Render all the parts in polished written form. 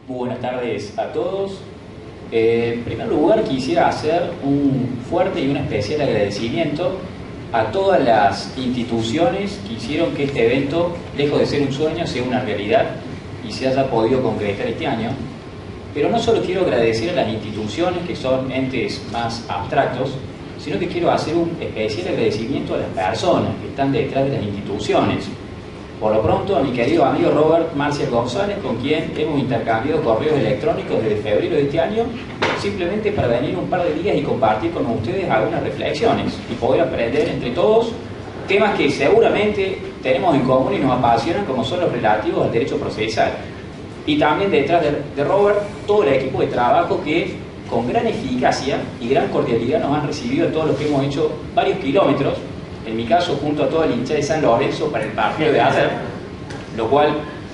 Muy buenas tardes a todos. En primer lugar, quisiera hacer un fuerte y un especial agradecimiento a todas las instituciones que hicieron que este evento, lejos de ser un sueño, sea una realidad y se haya podido concretar este año. Pero no solo quiero agradecer a las instituciones, que son entes más abstractos, sino que quiero hacer un especial agradecimiento a las personas que están detrás de las instituciones. Por lo pronto, a mi querido amigo Robert Marcial González, con quien hemos intercambiado correos electrónicos desde febrero de este año, simplemente para venir un par de días y compartir con ustedes algunas reflexiones y poder aprender entre todos temas que seguramente tenemos en común y nos apasionan, como son los relativos al derecho procesal. Y también detrás de Robert, todo el equipo de trabajo que con gran eficacia y gran cordialidad nos han recibido a todos los que hemos hecho varios kilómetros, en mi caso junto a toda la hinchada de San Lorenzo para el partido de ayer, lo cual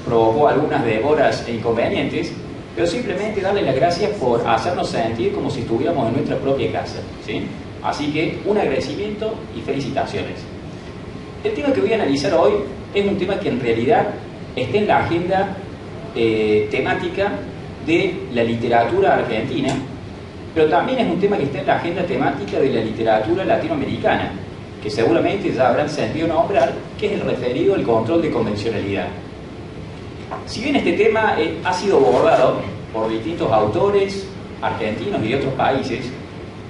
provocó algunas demoras e inconvenientes, pero simplemente darle las gracias por hacernos sentir como si estuviéramos en nuestra propia casa, ¿sí? Así que un agradecimiento y felicitaciones. El tema que voy a analizar hoy es un tema que en realidad está en la agenda temática de la literatura argentina, pero también es un tema que está en la agenda temática de la literatura latinoamericana, que seguramente ya habrán sentido nombrar, que es el referido al control de convencionalidad. Si bien este tema ha sido abordado por distintos autores argentinos y de otros países,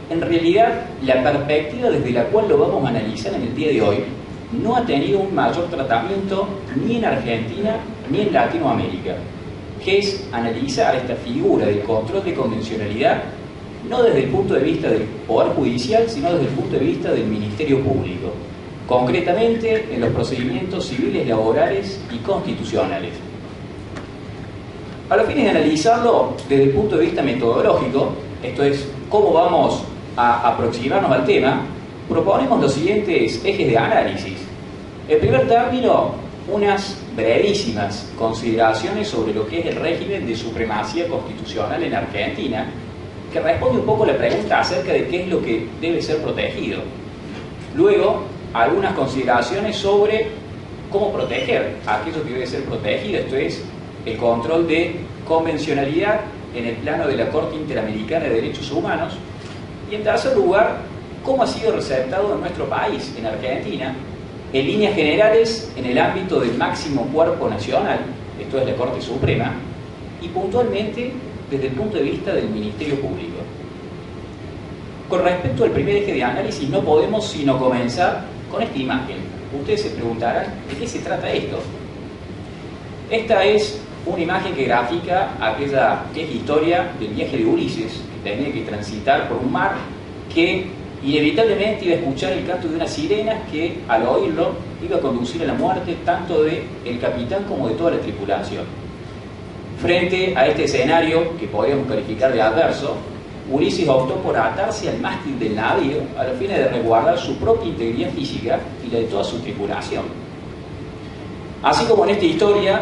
en realidad la perspectiva desde la cual lo vamos a analizar en el día de hoy no ha tenido un mayor tratamiento ni en Argentina ni en Latinoamérica, que es analizar esta figura del control de convencionalidad no desde el punto de vista del Poder Judicial, sino desde el punto de vista del Ministerio Público, concretamente en los procedimientos civiles, laborales y constitucionales. A los fines de analizarlo desde el punto de vista metodológico, esto es, cómo vamos a aproximarnos al tema, proponemos los siguientes ejes de análisis. En primer término, unas brevísimas consideraciones sobre lo que es el régimen de supremacía constitucional en Argentina, que responde un poco la pregunta acerca de qué es lo que debe ser protegido. Luego, algunas consideraciones sobre cómo proteger aquello que debe ser protegido, esto es, el control de convencionalidad en el plano de la Corte Interamericana de Derechos Humanos. Y en tercer lugar, cómo ha sido receptado en nuestro país, en Argentina, en líneas generales en el ámbito del máximo cuerpo nacional, esto es la Corte Suprema, y puntualmente desde el punto de vista del Ministerio Público. Con respecto al primer eje de análisis, no podemos sino comenzar con esta imagen. Ustedes se preguntarán, ¿de qué se trata esto? Esta es una imagen que grafica aquella vieja historia del viaje de Ulises, que tenía que transitar por un mar que inevitablemente iba a escuchar el canto de unas sirenas que, al oírlo, iba a conducir a la muerte tanto del capitán como de toda la tripulación. Frente a este escenario, que podríamos calificar de adverso, Ulises optó por atarse al mástil del navío a los fines de resguardar su propia integridad física y la de toda su tripulación. Así como en esta historia,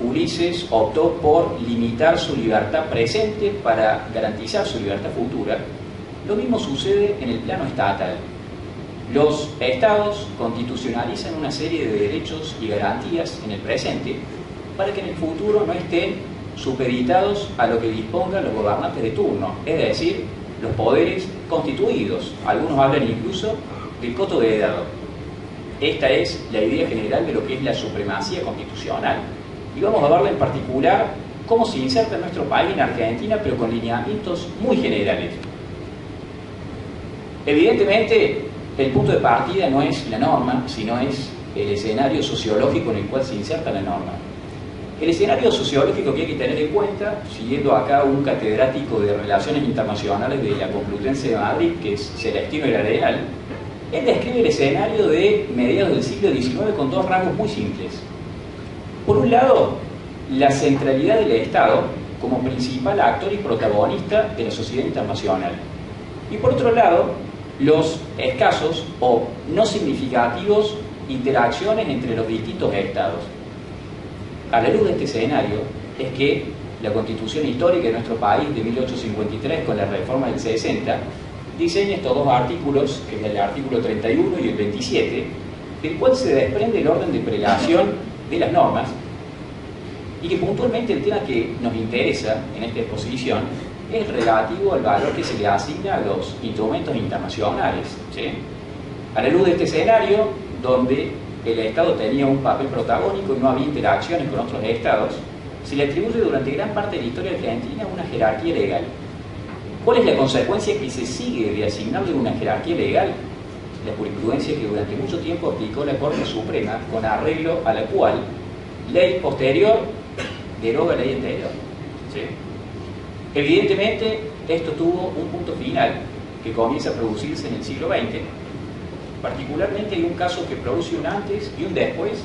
Ulises optó por limitar su libertad presente para garantizar su libertad futura, lo mismo sucede en el plano estatal. Los estados constitucionalizan una serie de derechos y garantías en el presente para que en el futuro no estén supeditados a lo que dispongan los gobernantes de turno, es decir, los poderes constituidos. Algunos hablan incluso del coto de edad. Esta es la idea general de lo que es la supremacía constitucional. Y vamos a verla en particular cómo se inserta en nuestro país, en Argentina, pero con lineamientos muy generales. Evidentemente, el punto de partida no es la norma, sino es el escenario sociológico en el cual se inserta la norma. El escenario sociológico que hay que tener en cuenta, siguiendo acá un catedrático de Relaciones Internacionales de la Complutense de Madrid, que es Celestino El Arenal, él describe el escenario de mediados del siglo XIX con dos rasgos muy simples. Por un lado, la centralidad del Estado como principal actor y protagonista de la sociedad internacional. Y por otro lado, los escasos o no significativos interacciones entre los distintos estados. A la luz de este escenario es que la Constitución Histórica de nuestro país de 1853 con la reforma del 60 diseña estos dos artículos, que es el artículo 31 y el 27, del cual se desprende el orden de prelación de las normas y que puntualmente el tema que nos interesa en esta exposición es relativo al valor que se le asigna a los instrumentos internacionales, ¿sí? A la luz de este escenario, donde el Estado tenía un papel protagónico y no había interacciones con otros Estados, se le atribuye durante gran parte de la historia argentina una jerarquía legal. ¿Cuál es la consecuencia que se sigue de asignarle una jerarquía legal? La jurisprudencia que durante mucho tiempo aplicó la Corte Suprema, con arreglo a la cual ley posterior deroga ley anterior, ¿sí? Evidentemente, esto tuvo un punto final que comienza a producirse en el siglo XX. Particularmente hay un caso que produce un antes y un después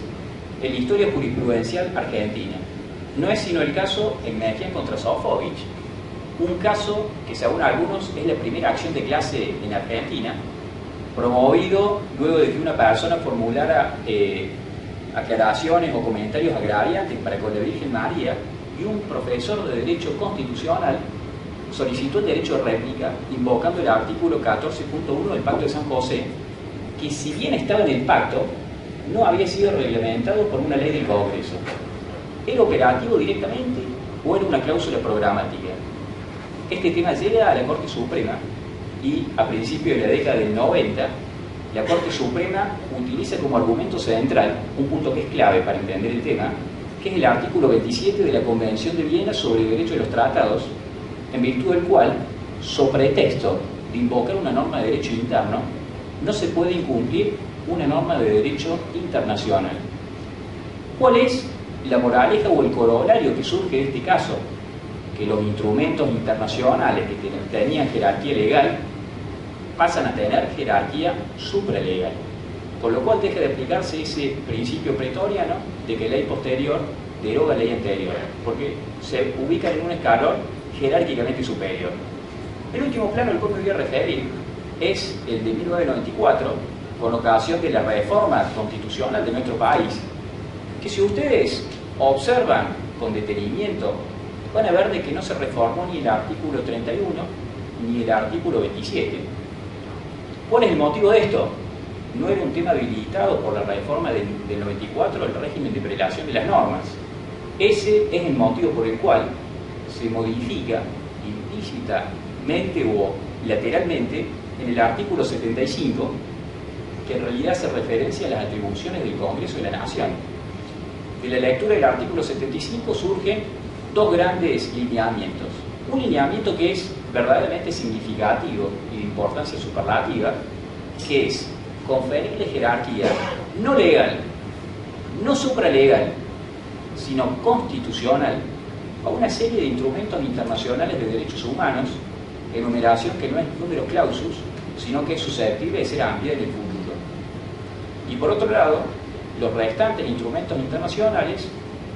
en la historia jurisprudencial argentina. No es sino el caso Enmejian contra Sofovich, un caso que, según algunos, es la primera acción de clase en Argentina, promovido luego de que una persona formulara aclaraciones o comentarios agraviantes para con la Virgen María, y un profesor de Derecho Constitucional solicitó el derecho de réplica invocando el artículo 14.1 del Pacto de San José, que, si bien estaba en el pacto, no había sido reglamentado por una ley del Congreso. ¿Era operativo directamente o era una cláusula programática? Este tema llega a la Corte Suprema y, a principios de la década del 90, la Corte Suprema utiliza como argumento central un punto que es clave para entender el tema, que es el artículo 27 de la Convención de Viena sobre el Derecho de los Tratados, en virtud del cual, sobre pretexto de invocar una norma de derecho interno, no se puede incumplir una norma de derecho internacional. ¿Cuál es la moraleja o el corolario que surge de este caso? Que los instrumentos internacionales que tenían jerarquía legal pasan a tener jerarquía supralegal, con lo cual deja de aplicarse ese principio pretoriano de que ley posterior deroga ley anterior, porque se ubican en un escalón jerárquicamente superior. El último plano al cual me voy a referir es el de 1994, con ocasión de la reforma constitucional de nuestro país, que, si ustedes observan con detenimiento, van a ver de que no se reformó ni el artículo 31 ni el artículo 27. ¿Cuál es el motivo de esto? No era un tema habilitado por la reforma del 94 el régimen de prelación de las normas. Ese es el motivo por el cual se modifica implícitamente o lateralmente en el artículo 75, que en realidad hace referencia a las atribuciones del Congreso de la Nación. De la lectura del artículo 75 surgen dos grandes lineamientos. Un lineamiento que es verdaderamente significativo y de importancia superlativa, que es conferirle jerarquía no legal, no supralegal, sino constitucional a una serie de instrumentos internacionales de derechos humanos, enumeración que no es número clausus, sino que es susceptible de ser ampliada en el futuro. Y por otro lado, los restantes instrumentos internacionales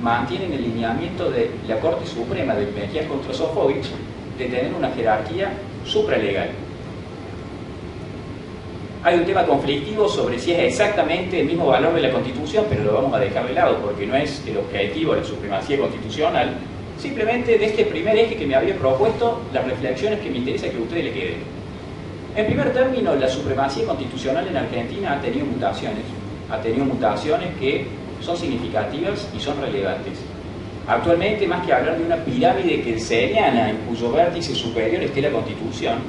mantienen el lineamiento de la Corte Suprema de Enmejian contra Sofovich de tener una jerarquía supralegal. Hay un tema conflictivo sobre si es exactamente el mismo valor de la Constitución, pero lo vamos a dejar de lado porque no es el objetivo de la supremacía constitucional. Simplemente, de este primer eje que me había propuesto, las reflexiones que me interesa que a ustedes le queden. En primer término, la supremacía constitucional en Argentina ha tenido mutaciones que son significativas y son relevantes. Actualmente, más que hablar de una pirámide kelseniana en cuyo vértice superior esté la Constitución,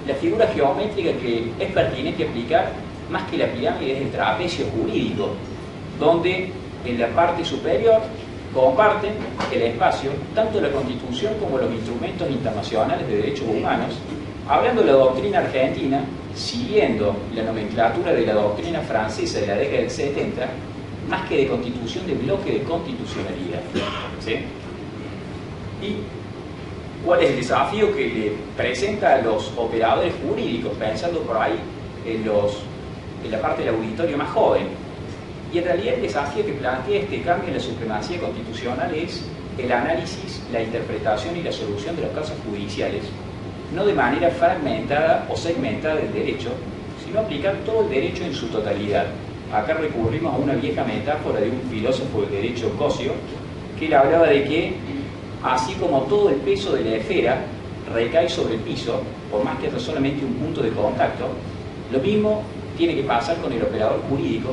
la figura geométrica que es pertinente aplicar más que la pirámide es el trapecio jurídico, donde en la parte superior comparten el espacio tanto la Constitución como los instrumentos internacionales de derechos humanos, hablando de la doctrina argentina, siguiendo la nomenclatura de la doctrina francesa de la década del 70, más que de constitución, de bloque de constitucionalidad. ¿Sí? ¿Y cuál es el desafío que le presenta a los operadores jurídicos, pensando por ahí en la parte del auditorio más joven? Y en realidad el desafío que plantea este cambio en la supremacía constitucional es el análisis, la interpretación y la solución de los casos judiciales, no de manera fragmentada o segmentada del derecho, sino aplicar todo el derecho en su totalidad. Acá recurrimos a una vieja metáfora de un filósofo del derecho, Cosio, que él hablaba de que, así como todo el peso de la esfera recae sobre el piso, por más que haya solamente un punto de contacto, lo mismo tiene que pasar con el operador jurídico,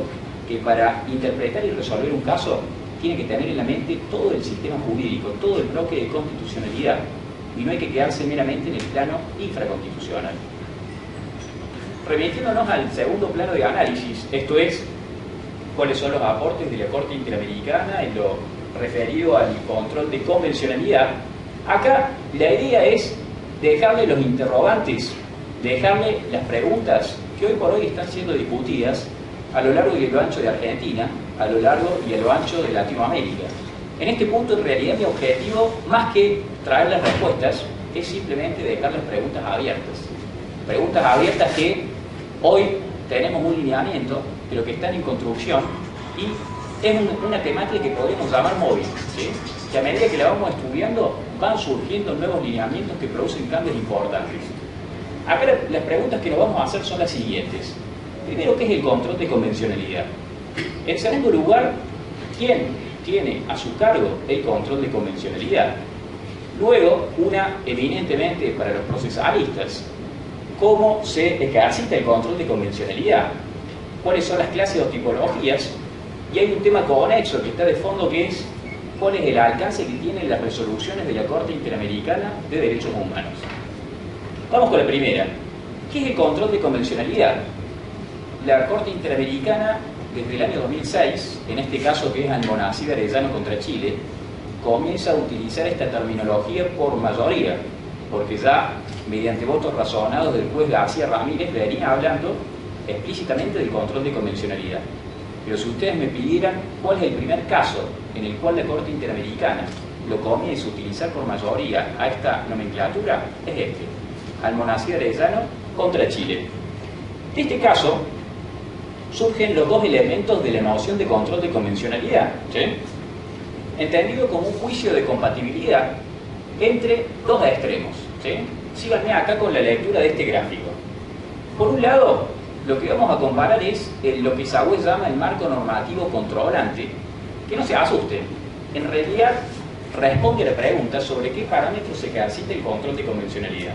que para interpretar y resolver un caso tiene que tener en la mente todo el sistema jurídico, todo el bloque de constitucionalidad, y no hay que quedarse meramente en el plano infraconstitucional. Remitiéndonos al segundo plano de análisis, esto es, cuáles son los aportes de la Corte Interamericana en lo referido al control de convencionalidad, acá la idea es dejarle los interrogantes, dejarle las preguntas que hoy por hoy están siendo discutidas a lo largo y a lo ancho de Argentina, a lo largo y a lo ancho de Latinoamérica. En este punto, en realidad, mi objetivo, más que traer las respuestas, es simplemente dejar las preguntas abiertas. Preguntas abiertas que hoy tenemos un lineamiento, pero que están en construcción, y es una temática que podemos llamar móvil, ¿sí? Que a medida que la vamos estudiando, van surgiendo nuevos lineamientos que producen cambios importantes. Acá las preguntas que nos vamos a hacer son las siguientes. Primero, ¿qué es el control de convencionalidad? En segundo lugar, ¿quién tiene a su cargo el control de convencionalidad? Luego, una eminentemente para los procesalistas, ¿cómo se ejercita el control de convencionalidad? ¿Cuáles son las clases o tipologías? Y hay un tema conexo que está de fondo, que es cuál es el alcance que tienen las resoluciones de la Corte Interamericana de Derechos Humanos. Vamos con la primera. ¿Qué es el control de convencionalidad? La Corte Interamericana, desde el año 2006, en este caso que es Almonacid Arellano contra Chile, comienza a utilizar esta terminología por mayoría, porque ya mediante votos razonados del juez García Ramírez venía hablando explícitamente del control de convencionalidad. Pero si ustedes me pidieran cuál es el primer caso en el cual la Corte Interamericana lo comienza a utilizar por mayoría a esta nomenclatura, es este: Almonacid Arellano contra Chile. De este caso surgen los dos elementos de la noción de control de convencionalidad, ¿sí? Entendido como un juicio de compatibilidad entre dos extremos, ¿sí? Síganme acá con la lectura de este gráfico. Por un lado, lo que vamos a comparar es lo que Sagüez llama el marco normativo controlante, que no se asusten, en realidad responde a la pregunta sobre qué parámetros se ejercita el control de convencionalidad.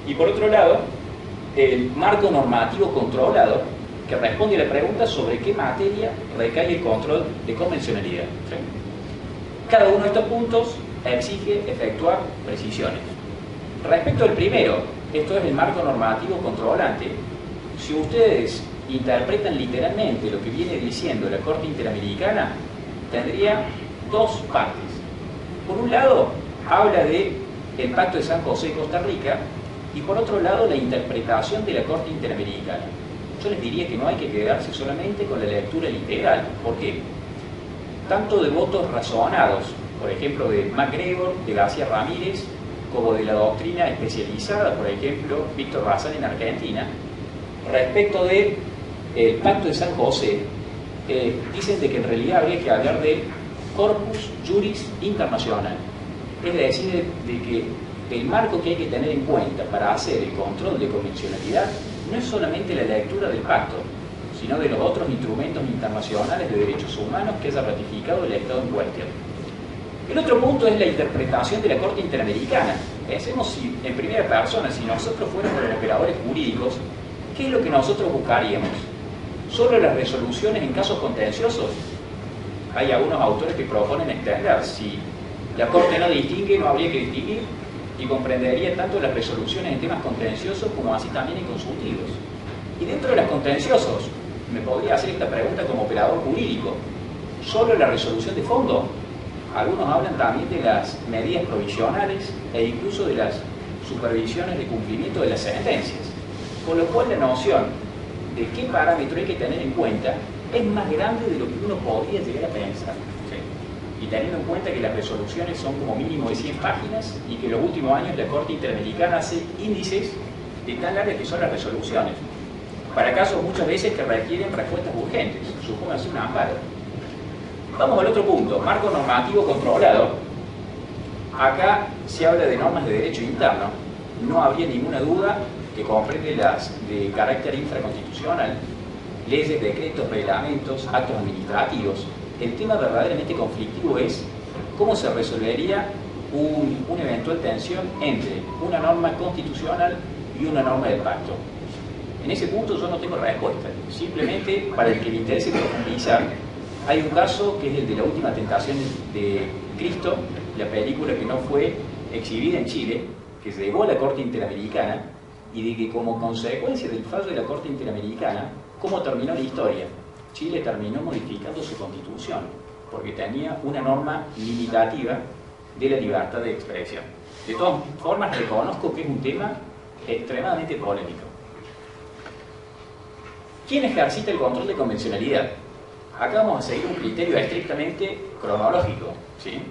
Y por otro lado, el marco normativo controlado, que responde a la pregunta sobre qué materia recae el control de convencionalidad, ¿sí? Cada uno de estos puntos exige efectuar precisiones. Respecto al primero, esto es el marco normativo controlante, si ustedes interpretan literalmente lo que viene diciendo la Corte Interamericana, tendría dos partes. Por un lado, habla de el Pacto de San José de Costa Rica, y por otro lado, la interpretación de la Corte Interamericana. Yo les diría que no hay que quedarse solamente con la lectura literal. ¿Por qué? Tanto de votos razonados, por ejemplo de MacGregor, de García Ramírez, como de la doctrina especializada, por ejemplo, Víctor Bazán en Argentina, respecto del Pacto de San José, dicen de que en realidad habría que hablar de corpus juris internacional. Es decir, de que el marco que hay que tener en cuenta para hacer el control de convencionalidad no es solamente la lectura del pacto, sino de los otros instrumentos internacionales de derechos humanos que haya ratificado el Estado en cuestión. El otro punto es la interpretación de la Corte Interamericana. Pensemos si, en primera persona, si nosotros fuéramos los operadores jurídicos, ¿qué es lo que nosotros buscaríamos? ¿Solo las resoluciones en casos contenciosos? Hay algunos autores que proponen extender. Si la Corte no distingue, no habría que distinguir, y comprendería tanto las resoluciones en temas contenciosos como así también en consultivos. Y dentro de los contenciosos, me podría hacer esta pregunta como operador jurídico: ¿solo la resolución de fondo? Algunos hablan también de las medidas provisionales e incluso de las supervisiones de cumplimiento de las sentencias. Con lo cual la noción de qué parámetro hay que tener en cuenta es más grande de lo que uno podría llegar a pensar, ¿sí? Y teniendo en cuenta que las resoluciones son como mínimo de 100 páginas y que en los últimos años la Corte Interamericana hace índices de tan largas que son las resoluciones, para casos muchas veces que requieren respuestas urgentes, supóngase un amparo. Vamos al otro punto, marco normativo controlado. Acá se habla de normas de derecho interno. No habría ninguna duda que comprende las de carácter infraconstitucional, leyes, decretos, reglamentos, actos administrativos. El tema verdaderamente conflictivo es cómo se resolvería una eventual tensión entre una norma constitucional y una norma del pacto. En ese punto yo no tengo respuesta. Simplemente, para el que le interese profundizar, Hay un caso que es el de La Última Tentación de Cristo, la película que no fue exhibida en Chile, que se llevó a la Corte Interamericana, y de que como consecuencia del fallo de la Corte Interamericana, ¿cómo terminó la historia? Chile terminó modificando su constitución, porque tenía una norma limitativa de la libertad de expresión. De todas formas, reconozco que es un tema extremadamente polémico. ¿Quién ejercita el control de convencionalidad? Acá vamos a seguir un criterio estrictamente cronológico, ¿sí?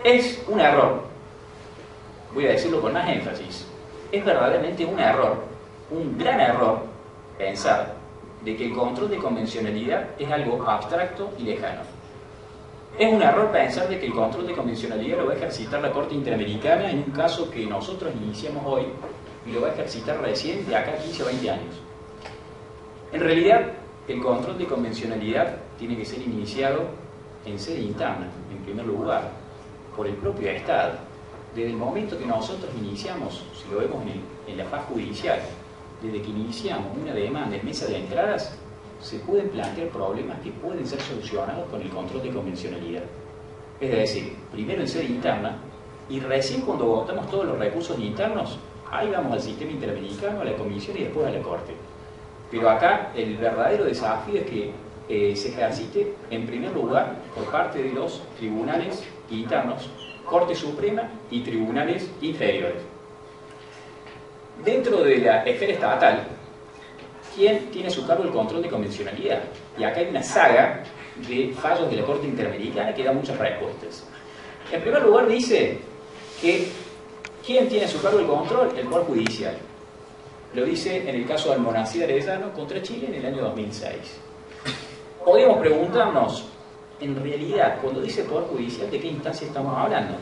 Es un error, voy a decirlo con más énfasis, es verdaderamente un error, un gran error, pensar de que el control de convencionalidad es algo abstracto y lejano. Es un error pensar de que el control de convencionalidad lo va a ejercitar la Corte Interamericana en un caso que nosotros iniciamos hoy y lo va a ejercitar recién de acá a 15 o 20 años. En realidad, el control de convencionalidad tiene que ser iniciado en sede interna, en primer lugar, por el propio Estado. Desde el momento que nosotros iniciamos, si lo vemos en la faz judicial, desde que iniciamos una demanda en mesa de entradas, se pueden plantear problemas que pueden ser solucionados con el control de convencionalidad. Es decir, primero en sede interna, y recién cuando votamos todos los recursos internos, ahí vamos al sistema interamericano, a la comisión y después a la Corte. Pero acá el verdadero desafío es que se ejercite en primer lugar por parte de los tribunales internos, Corte Suprema y tribunales inferiores. Dentro de la esfera estatal, ¿quién tiene a su cargo el control de convencionalidad? Y acá hay una saga de fallos de la Corte Interamericana que da muchas respuestas. En primer lugar dice que ¿quién tiene a su cargo el control? El Poder Judicial. Lo dice en el caso de Almonacid Arellano contra Chile en el año 2006. Podríamos preguntarnos, en realidad, cuando dice Poder Judicial, ¿de qué instancia estamos hablando?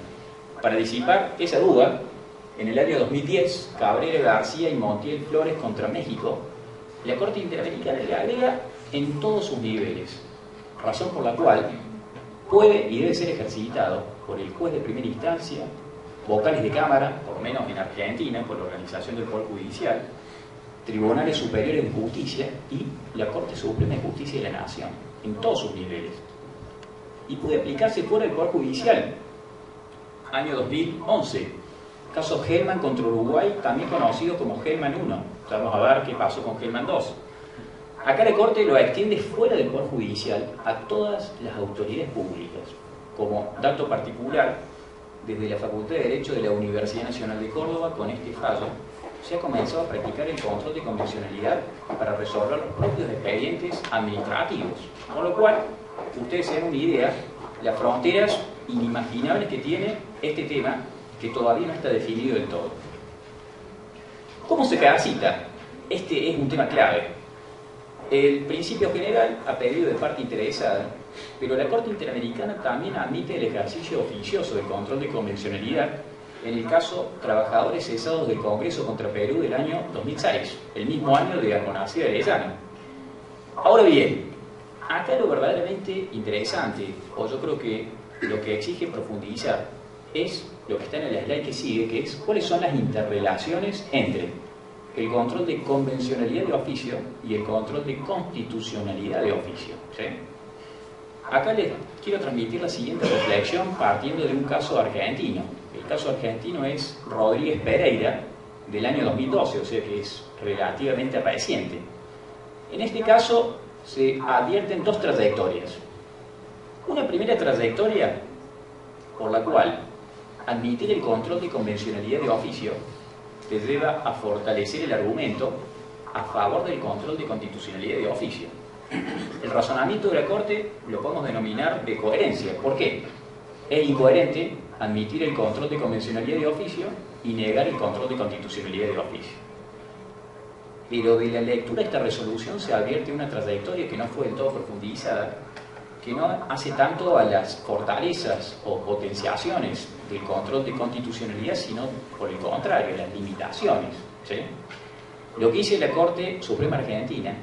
Para disipar esa duda, en el año 2010, Cabrera García y Montiel Flores contra México, la Corte Interamericana le agrega en todos sus niveles, razón por la cual puede y debe ser ejercitado por el juez de primera instancia, vocales de Cámara, por lo menos en Argentina, por la organización del Poder Judicial, tribunales superiores de justicia y la Corte Suprema de Justicia de la Nación, en todos sus niveles. Y puede aplicarse fuera del Poder Judicial. Año 2011, caso Hellman contra Uruguay, también conocido como Hellman 1. Vamos a ver qué pasó con Hellman 2. Acá la Corte lo extiende fuera del Poder Judicial a todas las autoridades públicas. Como dato particular, desde la Facultad de Derecho de la Universidad Nacional de Córdoba, con este fallo, se ha comenzado a practicar el control de convencionalidad para resolver los propios expedientes administrativos. Con lo cual, ustedes se dan una idea, las fronteras inimaginables que tiene este tema, que todavía no está definido del todo. ¿Cómo se ejercita? Este es un tema clave. El principio general ha pedido de parte interesada, pero la Corte Interamericana también admite el ejercicio oficioso del control de convencionalidad en el caso trabajadores cesados del Congreso contra Perú del año 2006, el mismo año de Almonacid Arellano. Ahora bien, acá lo verdaderamente interesante, o yo creo que lo que exige profundizar, es lo que está en el slide que sigue, que es cuáles son las interrelaciones entre el control de convencionalidad de oficio y el control de constitucionalidad de oficio, ¿sí? Acá les quiero transmitir la siguiente reflexión partiendo de un caso argentino. El caso argentino es Rodríguez Pereira, del año 2012, o sea que es relativamente reciente. En este caso se advierten dos trayectorias. Una primera trayectoria por la cual admitir el control de convencionalidad de oficio te lleva a fortalecer el argumento a favor del control de constitucionalidad de oficio. El razonamiento de la Corte lo podemos denominar de coherencia. ¿Por qué? Es incoherente admitir el control de convencionalidad de oficio y negar el control de constitucionalidad de oficio. Pero de la lectura de esta resolución se advierte una trayectoria que no fue del todo profundizada, que no hace tanto a las fortalezas o potenciaciones del control de constitucionalidad, sino por el contrario, a las limitaciones, ¿sí? Lo que dice la Corte Suprema Argentina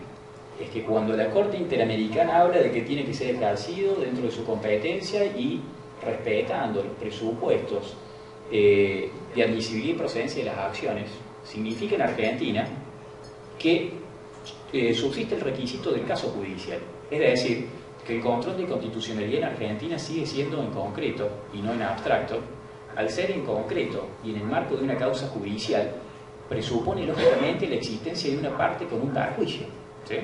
es que cuando la Corte Interamericana habla de que tiene que ser ejercido dentro de su competencia y respetando los presupuestos de admisibilidad y procedencia de las acciones, significa en Argentina que subsiste el requisito del caso judicial. Es decir, que el control de constitucionalidad en Argentina sigue siendo en concreto y no en abstracto. Al ser en concreto y en el marco de una causa judicial, presupone lógicamente la existencia de una parte con un perjuicio, ¿sí?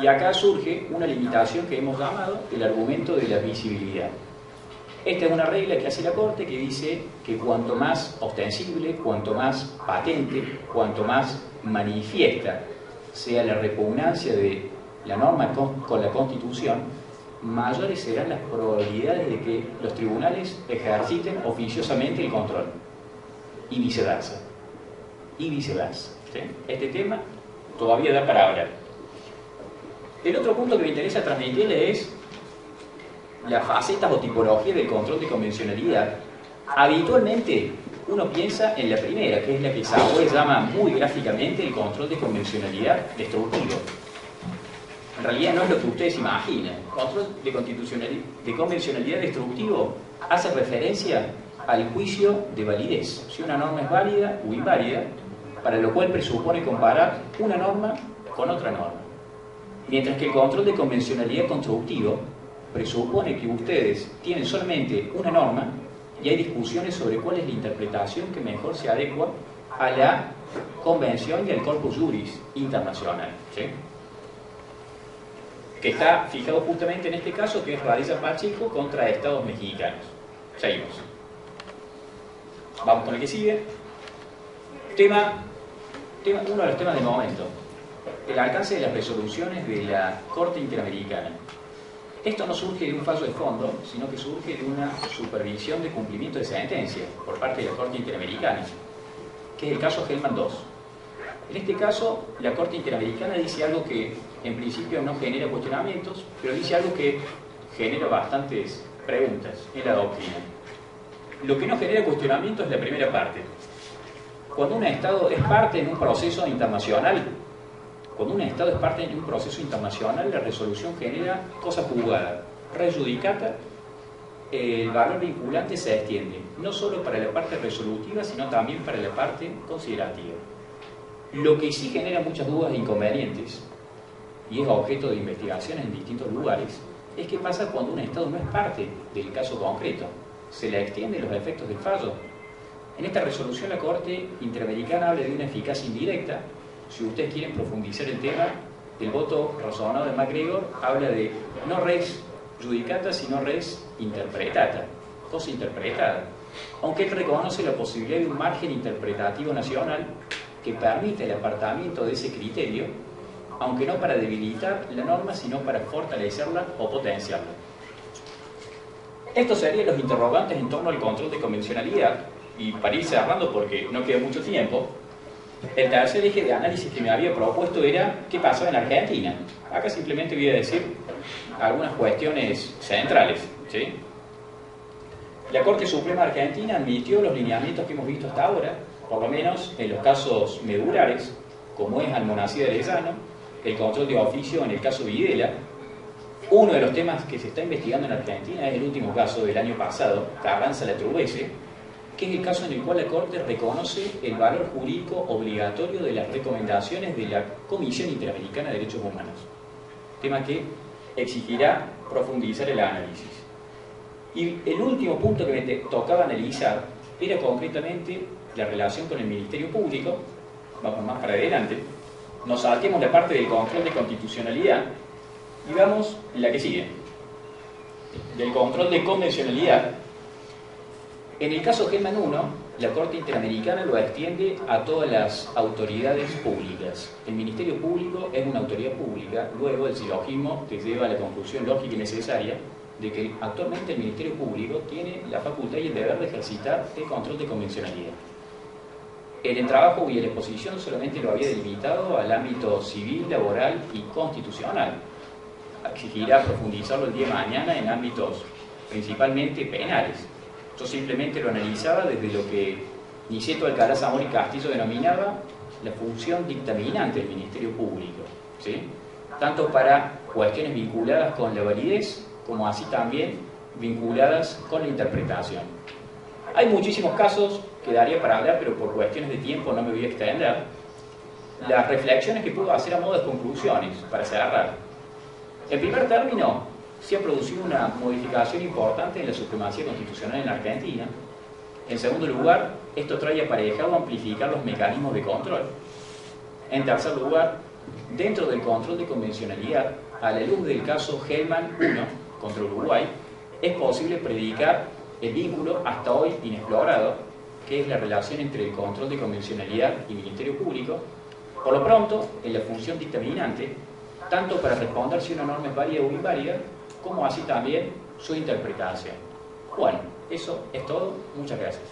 Y acá surge una limitación que hemos llamado el argumento de la visibilidad. Esta es una regla que hace la Corte que dice que cuanto más ostensible, cuanto más patente, cuanto más manifiesta sea la repugnancia de la norma con la Constitución, mayores serán las probabilidades de que los tribunales ejerciten oficiosamente el control. Y viceversa. Y viceversa, ¿sí? Este tema todavía da para hablar. El otro punto que me interesa transmitirle es las facetas o tipologías del control de convencionalidad. Habitualmente uno piensa en la primera, que es la que Saboe llama muy gráficamente el control de convencionalidad destructivo. En realidad no es lo que ustedes imaginan. El control de convencionalidad destructivo hace referencia al juicio de validez, si una norma es válida o inválida, para lo cual presupone comparar una norma con otra norma. Mientras que el control de convencionalidad constructivo presupone que ustedes tienen solamente una norma y hay discusiones sobre cuál es la interpretación que mejor se adecua a la convención y al corpus juris internacional, ¿sí? Que está fijado justamente en este caso, que es Radiza Pacheco contra Estados mexicanos. Seguimos. Vamos con el que sigue. Uno de los temas del momento. El alcance de las resoluciones de la Corte Interamericana. Esto no surge de un fallo de fondo, sino que surge de una supervisión de cumplimiento de sentencia por parte de la Corte Interamericana, que es el caso Hellman II. En este caso, la Corte Interamericana dice algo que en principio no genera cuestionamientos, pero dice algo que genera bastantes preguntas en la doctrina. Lo que no genera cuestionamientos es la primera parte. Cuando un Estado es parte en un proceso internacional, la resolución genera cosa juzgada, res judicata, el valor vinculante se extiende, no solo para la parte resolutiva, sino también para la parte considerativa. Lo que sí genera muchas dudas e inconvenientes, y es objeto de investigaciones en distintos lugares, es qué pasa cuando un Estado no es parte del caso concreto. ¿Se le extienden los efectos del fallo? En esta resolución la Corte Interamericana habla de una eficacia indirecta. Si ustedes quieren profundizar el tema, el voto razonado de MacGregor habla de no res judicata, sino res interpretata, cosa interpretada. Aunque él reconoce la posibilidad de un margen interpretativo nacional que permite el apartamiento de ese criterio, aunque no para debilitar la norma, sino para fortalecerla o potenciarla. Estos serían los interrogantes en torno al control de convencionalidad, y para ir cerrando porque no queda mucho tiempo, el tercer eje de análisis que me había propuesto era qué pasó en Argentina. Acá simplemente voy a decir algunas cuestiones centrales, ¿sí? La Corte Suprema Argentina admitió los lineamientos que hemos visto hasta ahora, por lo menos en los casos medulares, como es Almonacid de Arellano, el control de oficio en el caso Videla. Uno de los temas que se está investigando en Argentina es el último caso del año pasado, Carranza-Latrubese, que es el caso en el cual la Corte reconoce el valor jurídico obligatorio de las recomendaciones de la Comisión Interamericana de Derechos Humanos. Tema que exigirá profundizar el análisis. Y el último punto que me tocaba analizar era concretamente la relación con el Ministerio Público. Vamos más para adelante. Nos saltemos la parte del control de constitucionalidad y vamos en la que sigue. Del control de convencionalidad. En el caso Hellman I, la Corte Interamericana lo extiende a todas las autoridades públicas. El Ministerio Público es una autoridad pública, luego el silogismo te lleva a la conclusión lógica y necesaria de que actualmente el Ministerio Público tiene la facultad y el deber de ejercitar el control de convencionalidad. En el trabajo y en la exposición solamente lo había delimitado al ámbito civil, laboral y constitucional. Exigirá profundizarlo el día de mañana en ámbitos principalmente penales. Yo simplemente lo analizaba desde lo que Niceto Alcalá Zamora y Castillo denominaba la función dictaminante del Ministerio Público, ¿sí? Tanto para cuestiones vinculadas con la validez, como así también vinculadas con la interpretación. Hay muchísimos casos que daría para hablar, pero por cuestiones de tiempo no me voy a extender. Las reflexiones que puedo hacer a modo de conclusiones, para cerrar. En primer término, se ha producido una modificación importante en la supremacía constitucional en Argentina. En segundo lugar, esto trae aparejado amplificar los mecanismos de control. En tercer lugar, dentro del control de convencionalidad, a la luz del caso Hellman 1 contra Uruguay, es posible predicar el vínculo hasta hoy inexplorado, que es la relación entre el control de convencionalidad y Ministerio Público, por lo pronto, en la función dictaminante, tanto para responder si una norma es válida o inválida, como así también su interpretación. Bueno, eso es todo. Muchas gracias.